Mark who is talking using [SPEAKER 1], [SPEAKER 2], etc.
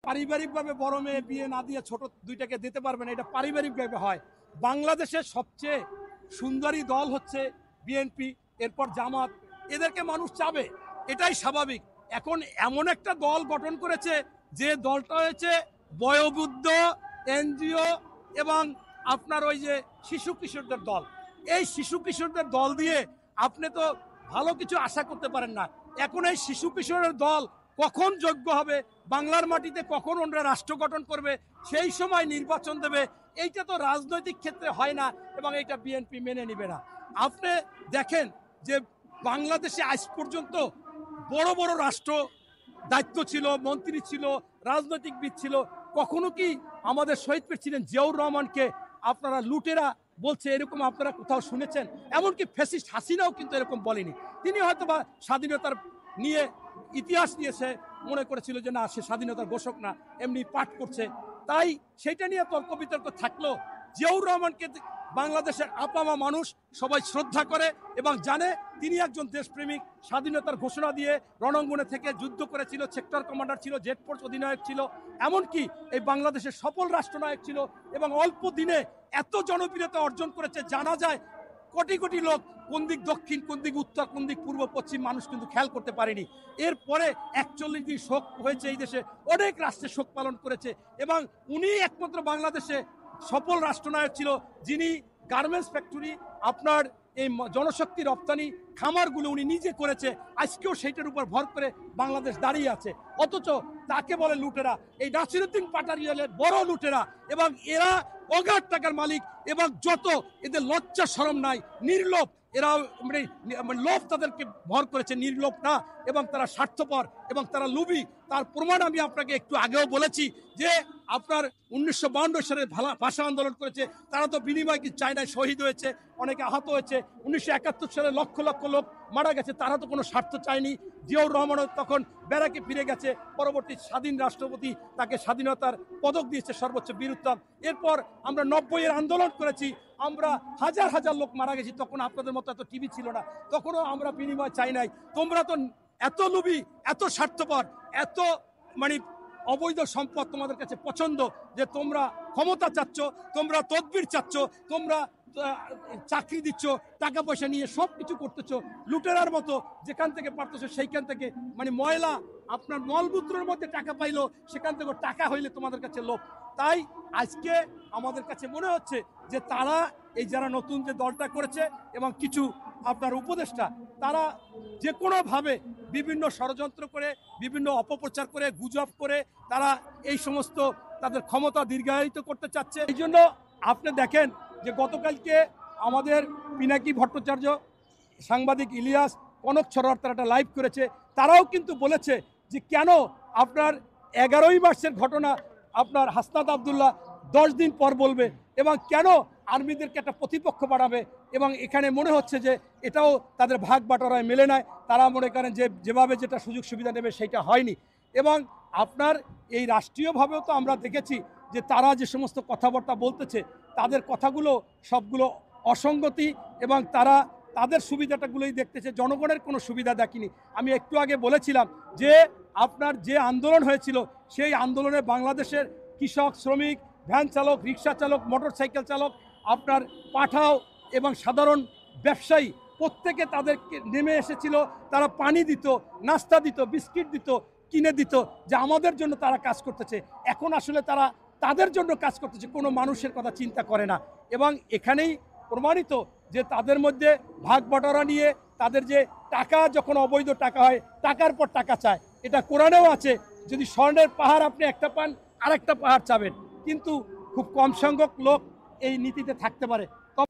[SPEAKER 1] পারিবারিকভাবে বড় মেয়ে বিয়ে না দিয়ে ছোট দুইটাকে দিতে পারবে না, এটা পারিবারিকভাবে হয়। বাংলাদেশের সবচেয়ে সুন্দরী দল হচ্ছে বিএনপি, এরপর জামাত, এদেরকে মানুষ চাবে, এটাই স্বাভাবিক। এখন এমন একটা দল গঠন করেছে যে দলটা হয়েছে বয়োবৃদ্ধ, এনজিও এবং আপনার ওই যে শিশু কিশোরদের দল। এই শিশু কিশোরদের দল দিয়ে আপনি তো ভালো কিছু আশা করতে পারেন না। এখন এই শিশু কিশোরের দল কখন যোগ্য হবে, বাংলার মাটিতে কখন ওনারা রাষ্ট্র গঠন করবে, সেই সময় নির্বাচন দেবে, এইটা তো রাজনৈতিক ক্ষেত্রে হয় না এবং এইটা বিএনপি মেনে নেবে না। আপনি দেখেন যে বাংলাদেশে আজ পর্যন্ত বড় বড় রাষ্ট্র দায়িত্ব ছিল, মন্ত্রী ছিল, রাজনৈতিকবিদ ছিল, কখনো কি আমাদের শহীদ প্রেসিডেন্ট জিয়াউর রহমানকে আপনারা লুটেরা বলছে এরকম আপনারা কোথাও শুনেছেন? এমনকি ফ্যাসিস্ট হাসিনাও কিন্তু এরকম বলেনি। তিনি হয়তো বা স্বাধীনতার নিয়ে ইতিহাস নিয়ে সে মনে করেছিল যে না, সে স্বাধীনতার ঘোষক না, এমনি পাঠ করছে, তাই সেটা নিয়ে তর্ক বিতর্ক থাকলো। জিয়াউর রহমানকে বাংলাদেশের আপামা মানুষ সবাই শ্রদ্ধা করে এবং জানে তিনি একজন দেশপ্রেমিক, স্বাধীনতার ঘোষণা দিয়ে রণাঙ্গনে থেকে যুদ্ধ করেছিল, সেক্টর কমান্ডার ছিল, জেড ফোর্স অধিনায়ক ছিল, এমনকি এই বাংলাদেশের সফল রাষ্ট্রনায়ক ছিল এবং অল্প দিনে এত জনপ্রিয়তা অর্জন করেছে, জানা যায় কোটি কোটি লোক কোন দিক দক্ষিণ, কোন দিক উত্তর, কোন দিক পূর্ব, পশ্চিম মানুষ কিন্তু খেয়াল করতে পারেনি। এরপরে 41 দিন শোক হয়েছে এই দেশে, অনেক রাষ্ট্রে শোক পালন করেছে এবং উনি একমাত্র বাংলাদেশে সফল রাষ্ট্রনায়ক ছিল যিনি গার্মেন্টস ফ্যাক্টরি, আপনার এই জনশক্তি রপ্তানি খামারগুলো উনি নিজে করেছে। আজকেও সেইটার উপর ভর করে বাংলাদেশ দাঁড়িয়ে আছে, অথচ তাকে বলে লুটেরা। এই নাসিরুদ্দিন পাটারিয়ালের বড় লুটেরা এবং এরা অগাধ টাকার মালিক এবং যত এদের লজ্জা শরম নাই, নির্লোভ, এরা মানে লোভ তাদেরকে ভর করেছে, নির্লোভ না, এবং তারা স্বার্থপর এবং তারা লোভী। তার প্রমাণ আমি আপনাকে একটু আগেও বলেছি যে আপনার 1952 সালে ভাষা আন্দোলন করেছে, তারা তো বিনিময় কি চায় না, শহীদ হয়েছে, অনেকে আহত হয়েছে। 1971 সালে লক্ষ লক্ষ লোক মারা গেছে, তারা তো কোনো স্বার্থ চায়নি। জিয়াউর রহমানও তখন ব্যারাকে ফিরে গেছে, পরবর্তী স্বাধীন রাষ্ট্রপতি তাকে স্বাধীনতার পদক দিয়েছে সর্বোচ্চ বীরত্তম। এরপর আমরা 90-এর আন্দোলন করেছি, আমরা হাজার হাজার লোক মারা গেছি, তখন আপনাদের মতো এত টিভি ছিল না, তখনও আমরা বিনিময় চাই নাই। তোমরা তো এত লোভী, এত স্বার্থপর, এত মানে অবৈধ সম্পদ তোমাদের কাছে পছন্দ যে তোমরা ক্ষমতা চাচ্ছ, তোমরা তদবির চাচ্ছ, তোমরা চাকরি দিচ্ছ, টাকা পয়সা নিয়ে সব কিছু করতেছো লুটেরার মতো, যেখান থেকে পারতেছো সেইখান থেকে মানে ময়লা আপনার মলমূত্রের মধ্যে টাকা পাইলো, সেখান থেকে টাকা হইলে তোমাদের কাছে লোভ। তাই আজকে আমাদের কাছে মনে হচ্ছে যে তারা এই যারা নতুন যে দলটা করেছে এবং কিছু আপনার উপদেষ্টা, তারা যে কোনোভাবে বিভিন্ন ষড়যন্ত্র করে, বিভিন্ন অপপ্রচার করে, গুজব করে তারা এই সমস্ত তাদের ক্ষমতা দীর্ঘায়িত করতে চাচ্ছে। এই জন্য আপনি দেখেন যে গতকালকে আমাদের পিনাকি ভট্টাচার্য, সাংবাদিক ইলিয়াস, কনক ছড়ার তারা একটা লাইভ করেছে, তারাও কিন্তু বলেছে যে কেন আপনার 11ই মার্চের ঘটনা আপনার হাসনাত আবদুল্লাহ 10 দিন পর বলবে এবং কেন আর্মিদেরকে একটা প্রতিপক্ষ বাড়াবে, এবং এখানে মনে হচ্ছে যে এটাও তাদের ভাগ বাটোয়ারায় মেলে নেয়। তারা মনে করেন যে যেভাবে যেটা সুযোগ সুবিধা নেবে সেটা হয়নি। এবং আপনার এই রাষ্ট্রীয়ভাবেও তো আমরা দেখেছি যে তারা যে সমস্ত কথাবার্তা বলতেছে, তাদের কথাগুলো সবগুলো অসঙ্গতি এবং তারা তাদের সুবিধাটাগুলোই দেখতেছে, জনগণের কোনো সুবিধা দেখেনি। আমি একটু আগে বলেছিলাম যে আপনার যে আন্দোলন হয়েছিল সেই আন্দোলনে বাংলাদেশের কৃষক, শ্রমিক, ভ্যান চালক, রিক্সা চালক, মোটরসাইকেল চালক, আপনার পাঠাও এবং সাধারণ ব্যবসায়ী প্রত্যেকে তাদেরকে নেমে এসেছিল, তারা পানি দিত, নাস্তা দিত, বিস্কিট দিত, কিনে দিত, যে আমাদের জন্য তারা কাজ করতেছে। এখন আসলে তারা তাদের জন্য কাজ করতেছে, কোনো মানুষের কথা চিন্তা করে না। এবং এখানেই প্রমাণিত যে তাদের মধ্যে ভাগ বটরা নিয়ে তাদের যে টাকা, যখন অবৈধ টাকা হয়, টাকার পর টাকা চায়, এটা কোরআনেও আছে, যদি স্বর্ণের পাহাড় আপনি একটা পান আরেকটা পাহাড় চাবেন, কিন্তু খুব কম সংখ্যক লোক এই নীতিতে থাকতে পারে। তবে